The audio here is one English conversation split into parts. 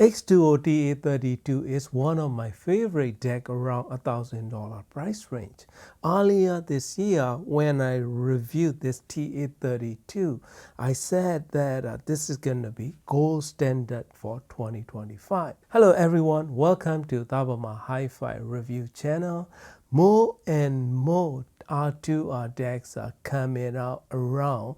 xDuoo DA32 is one of my favorite DAC around $1,000 price range. Earlier this year, when I reviewed this TA32, I said that this is going to be gold standard for 2025. Hello everyone, welcome to Tabama Hi-Fi Review channel. More and more R2R DACs are coming out around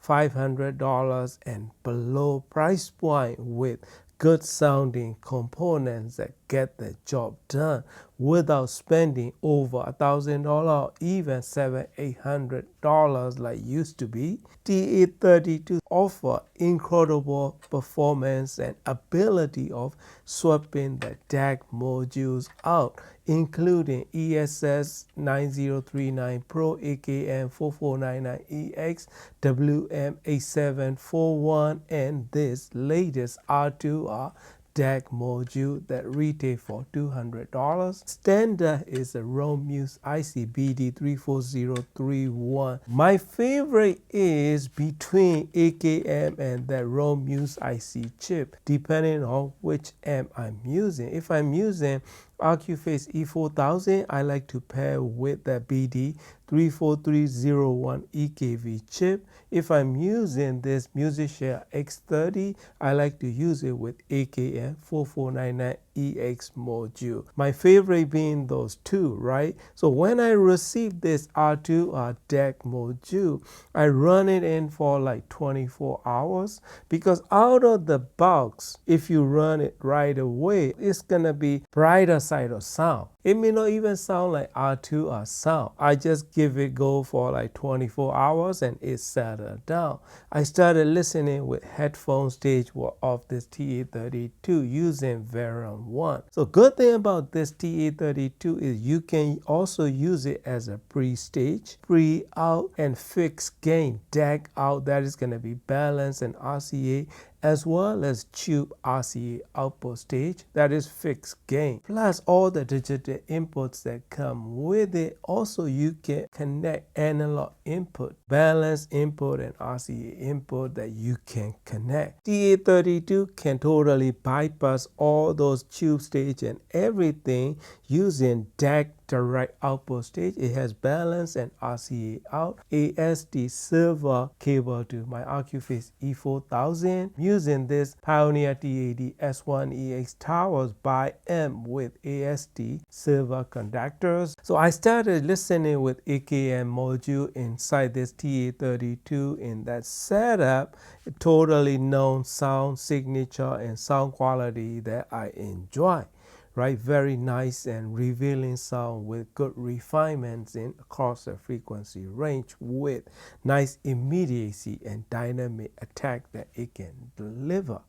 $500 and below price point with good sounding components that get the job done without spending over $1,000, even $700-800 like used to be. TA32 offer incredible performance and ability of swapping the DAC modules out, including ESS 9039 Pro, AKM 4499EX, WM8741, and this latest R2R DAC module that retail for $200. Standard is a Romulus IC BD34031. My favorite is between AKM and the Romulus IC chip, depending on which amp I'm using. If I'm using AccuPhase E4000, I like to pair with the BD34301 EKV chip. If I'm using this Musician X30, I like to use it with AKM 4499EX module. My favorite being those two, right? So when I receive this R2R DAC module, I run it in for like 24 hours because out of the box, if you run it right away, it's gonna be brighter side of sound. It may not even sound like R2R Sound. I just give it go for like 24 hours and it settled down. I started listening with headphone stage of this TA32 using Variant 1. So good thing about this TA32 is you can also use it as a pre-stage, pre-out, and fixed gain DAC out that is going to be balanced and RCA, as well as tube RCA output stage that is fixed gain, plus all the digital inputs that come with it. Also, you can connect analog input, balance input, and RCA input that you can connect. TA32 can totally bypass all those tube stage and everything using DAC direct output stage. It has balance and RCA out, ASD silver cable to my AccuPhase E4000 using this Pioneer TAD S1EX towers by M with ASD silver conductors. So I started listening with AKM module inside this TA32 in that setup, a totally known sound signature and sound quality that I enjoy. Right, very nice and revealing sound with good refinements in across the frequency range with nice immediacy and dynamic attack that it can deliver.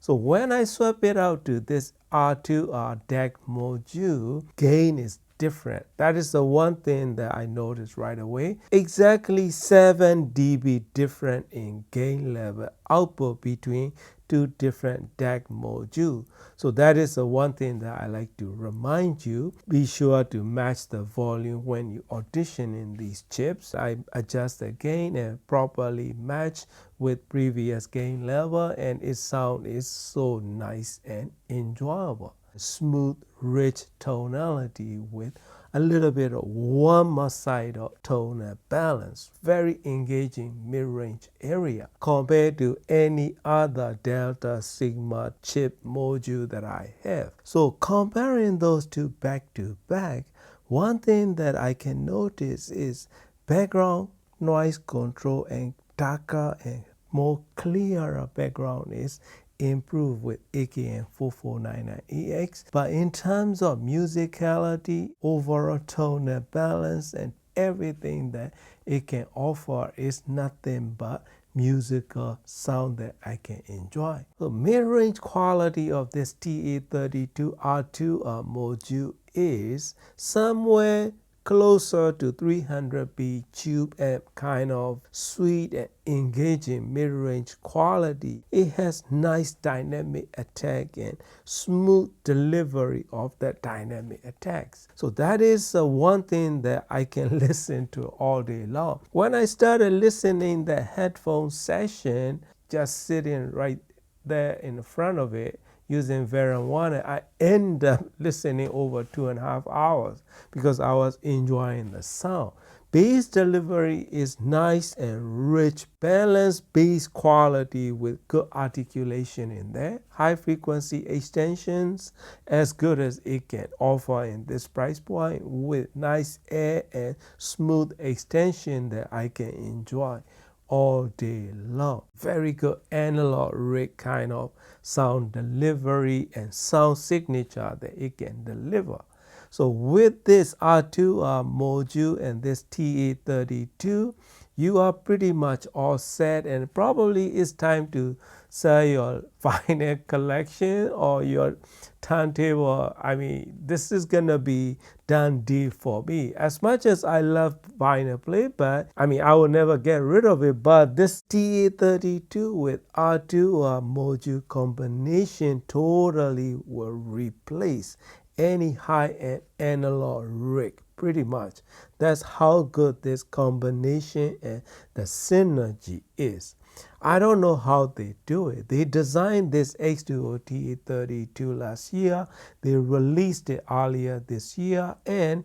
So when I swap it out to this R2R DAC module, gain is different. That is the one thing that I noticed right away. Exactly 7 dB different in gain level output between two different DAC modules. So that is the one thing that I like to remind you. Be sure to match the volume when you audition in these chips. I adjust the gain and properly match with previous gain level, and its sound is so nice and enjoyable. Smooth, rich tonality with a little bit of warmer side of tonal balance. Very engaging mid-range area compared to any other Delta Sigma chip module that I have. So comparing those two back to back, one thing that I can notice is background noise control and darker and more clearer background is improved with AKM 4499EX. But in terms of musicality, overall tonal balance, and everything that it can offer is nothing but musical sound that I can enjoy. The mid-range quality of this TA32 R2R module is somewhere closer to 300B tube amp kind of sweet and engaging mid-range quality. It has nice dynamic attack and smooth delivery of that dynamic attacks. So that is one thing that I can listen to all day long. When I started listening the headphone session, just sitting right there in front of it, using Variant 1, and I end up listening over 2.5 hours because I was enjoying the sound. Bass delivery is nice and rich, balanced bass quality with good articulation in there. High frequency extensions as good as it can offer in this price point with nice air and smooth extension that I can enjoy all day long. Very good analog rig kind of sound delivery and sound signature that it can deliver. So with this R2R module and this TA32, you are pretty much all set, and probably it's time to sell your vinyl collection or your turntable. I mean, this is gonna be done deal for me. As much as I love vinyl playback, I mean, I will never get rid of it, but this TA32 with R2R module combination totally will replace any high-end analog rig, pretty much. That's how good this combination and the synergy is. I don't know how they do it. They designed this xDuoo TA32 last year. They released it earlier this year, and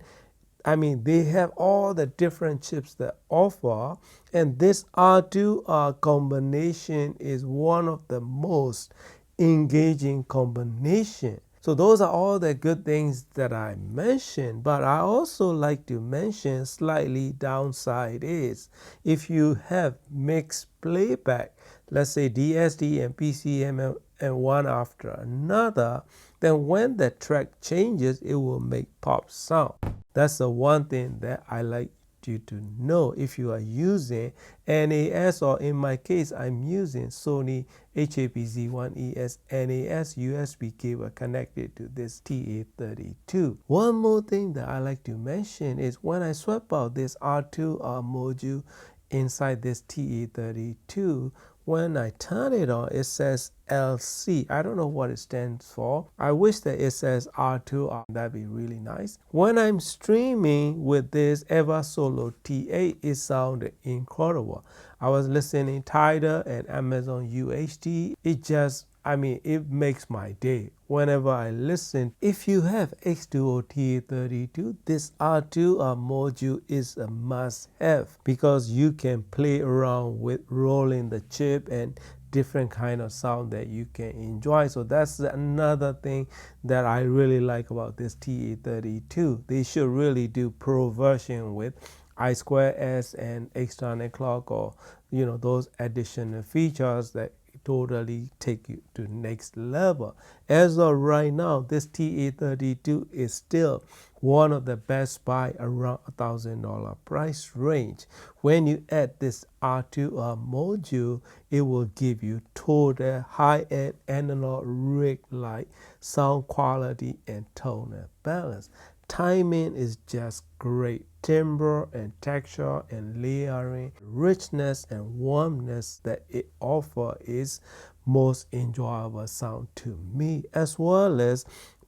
I mean, they have all the different chips that offer, and this R2R combination is one of the most engaging combination. So those are all the good things that I mentioned, but I also like to mention slightly downside is if you have mixed playback, let's say DSD and PCM and one after another, then when the track changes, it will make pop sound. That's the one thing that I like you to know if you are using NAS, or in my case I'm using Sony HAPZ-1ES NAS USB cable connected to this TA32. One more thing that I like to mention is when I swap out this R2R module inside this TA32, when I turn it on, it says LC. I don't know what it stands for. I wish that it says R2R. That'd be really nice. When I'm streaming with this Ever Solo T8, it sounded incredible. I was listening Tidal and Amazon UHD. It just, I mean, it makes my day whenever I listen. If you have xDuoo TA32, this R2R module is a must-have because you can play around with rolling the chip and different kind of sound that you can enjoy. So that's another thing that I really like about this TA32. They should really do pro version with I2S and external clock, or you know, those additional features that totally take you to next level. As of right now, this TA32 is still one of the best buy around $1,000 price range. When you add this R2R module, it will give you total high-end analog rig-like sound quality and tonal balance. Timing is just great. Timbre and texture and layering, richness and warmness that it offers is most enjoyable sound to me, as well as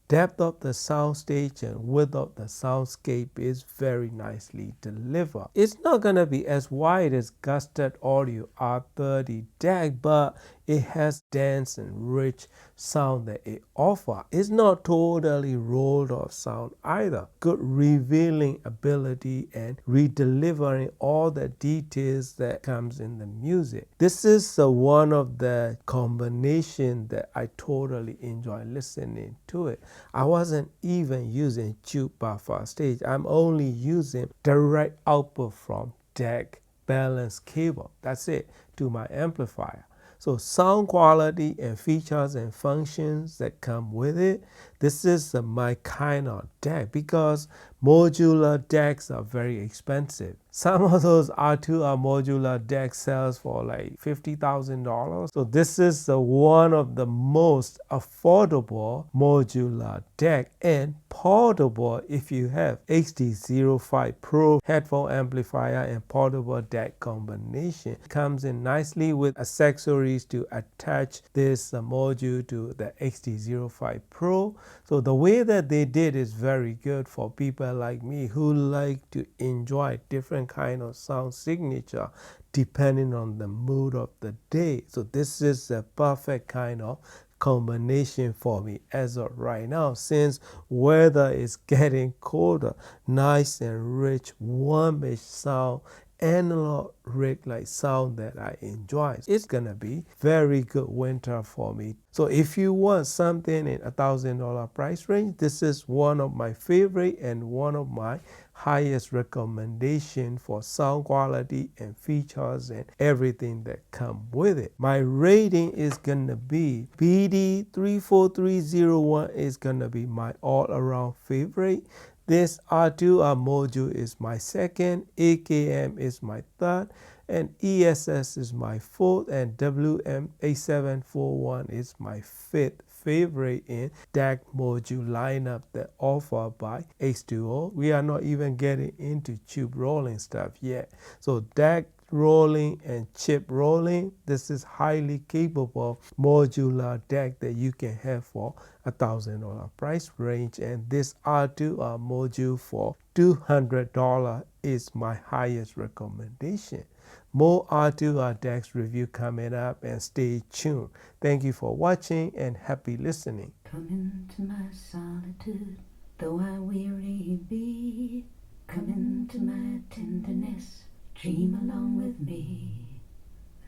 depth of the soundstage and width of the soundscape is very nicely delivered. It's not going to be as wide as Gusted Audio R2R DAC, but it has dense and rich sound that it offers. It's not totally rolled off sound either. Good revealing ability and redelivering all the details that comes in the music. This is one of the combination that I totally enjoy listening to it. I wasn't even using tube buffer stage. I'm only using direct output from DAC balance cable. That's it, to my amplifier. So sound quality and features and functions that come with it, this is my kind of DAC, because modular DACs are very expensive. Some of those R2R modular DAC sells for like $50,000. So this is one of the most affordable modular DAC, and portable if you have XD05 Pro headphone amplifier and portable DAC combination. It comes in nicely with accessories to attach this module to the XD05 Pro. So the way that they did is very good for people like me who like to enjoy different kind of sound signature depending on the mood of the day. So this is a perfect kind of combination for me as of right now, since weather is getting colder. Nice and rich, warmish sound, analog rig like sound that I enjoy. It's gonna be very good winter for me. So if you want something in $1,000 price range, this is one of my favorite and one of my highest recommendation for sound quality and features and everything that come with it. My rating is gonna be BD34301 is gonna be my all-around favorite. This R2R module is my second, AKM is my third, and ESS is my fourth, and WM8741 is my fifth favorite in DAC module lineup that offered by xDuoo. We are not even getting into tube rolling stuff yet. So DAC rolling and chip rolling, this is highly capable modular DAC that you can have for $1,000 price range, and this R2R module for $200 is my highest recommendation. More R2R DACs review coming up, and stay tuned. Thank you for watching and happy listening. Come into my solitude, though I weary be. Come into my tenderness, dream along with me.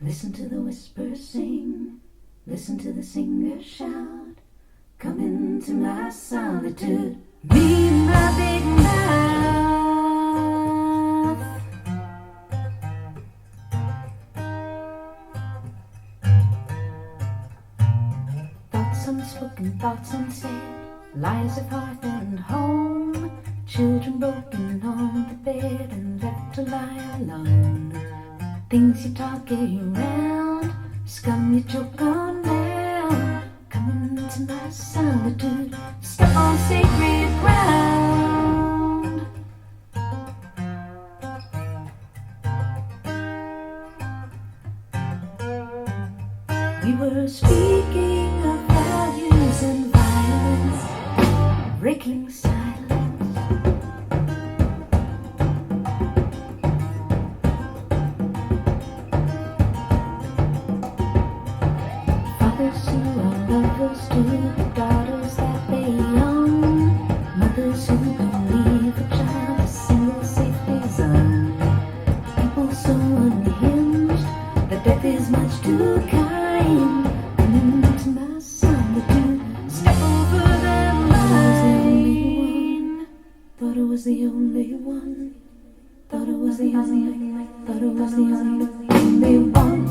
Listen to the whispers sing, listen to the singer shout. Come into my solitude, be my big mouth. Thoughts unspoken, thoughts unsaid, lies of hearth and home. Children broken on the bed and left to lie alone. Things you talk around, scum you choke on down. Come into my solitude, step on sacred ground. We were speaking of values and violence, breaking silence. Fathers who are lovers to the daughters that they own. Mothers who believe a child a single safety zone. People so unhinged that death is much too kind. Come into my solitude, step over the line. Thought it was the only one. Thought it was the only. Thought it was the only one.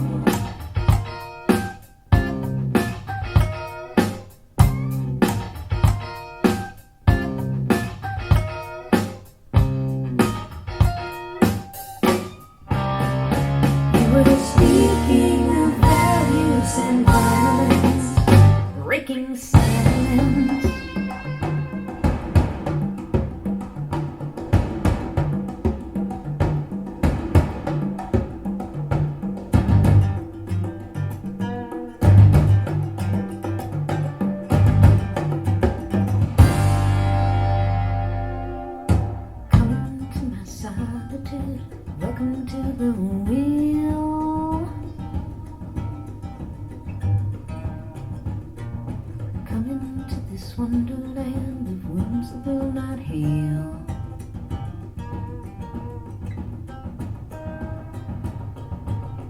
Speaking of values and violence, breaking silence. Come to my solitude, welcome to the wheel. Come into this wonderland of wounds that will not heal.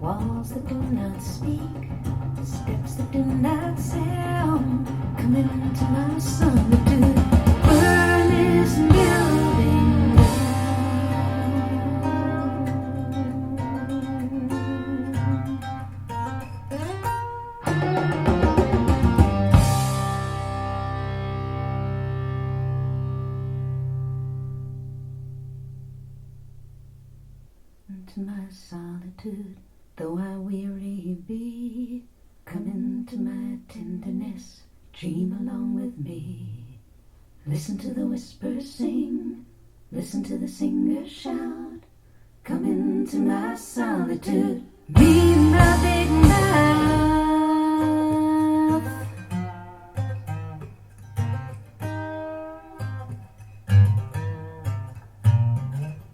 Walls that do not speak, steps that do not sound. Come into my solitude, burn this building down. Into my solitude, though I weary be. Come into my tenderness, dream along with me. Listen to the whispers sing, listen to the singer shout. Come into my solitude, be my big mouth.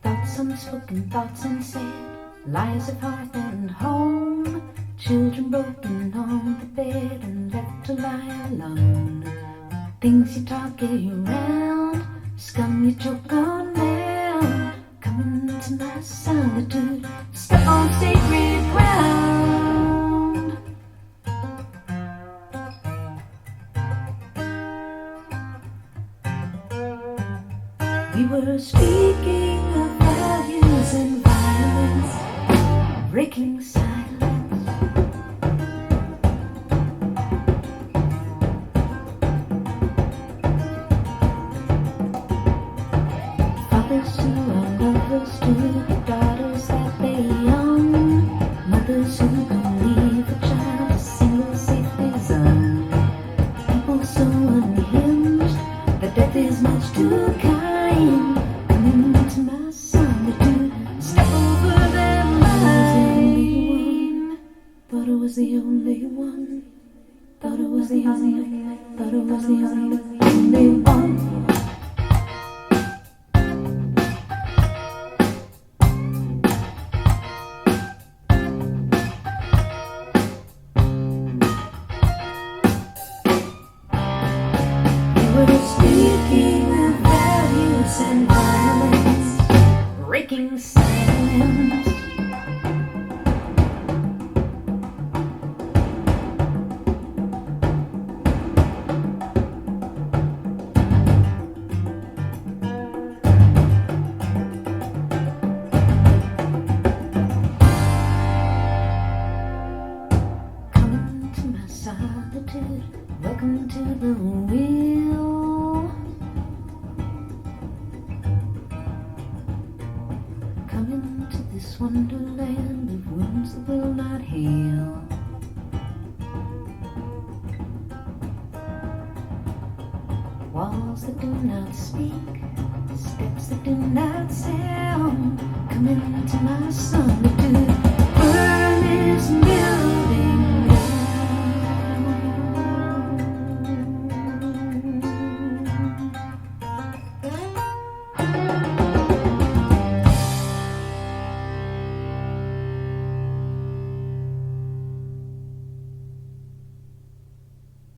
Thoughts unspoken, thoughts unsaid, lies of hearth and home. Children broken on the bed and left to lie alone. Things you talk around, scum you choke on down. Coming to my solitude, step on sacred ground. We were speaking of values and violence, breaking silence. Fathers who are lovers to the daughters that they own. Mothers who believe a child a single safety zone. People so unhinged that death is much too kind. Come into my solitude, step over that line. Thought it was the only one. Thought it was the only. Thought it was the only one. Speaking of values and violence, breaking silence. Come to my solitude, welcome to the wheel. Come into this wonderland of wounds that will not heal. Walls that do not speak, steps that do not sound. Come into my solitude.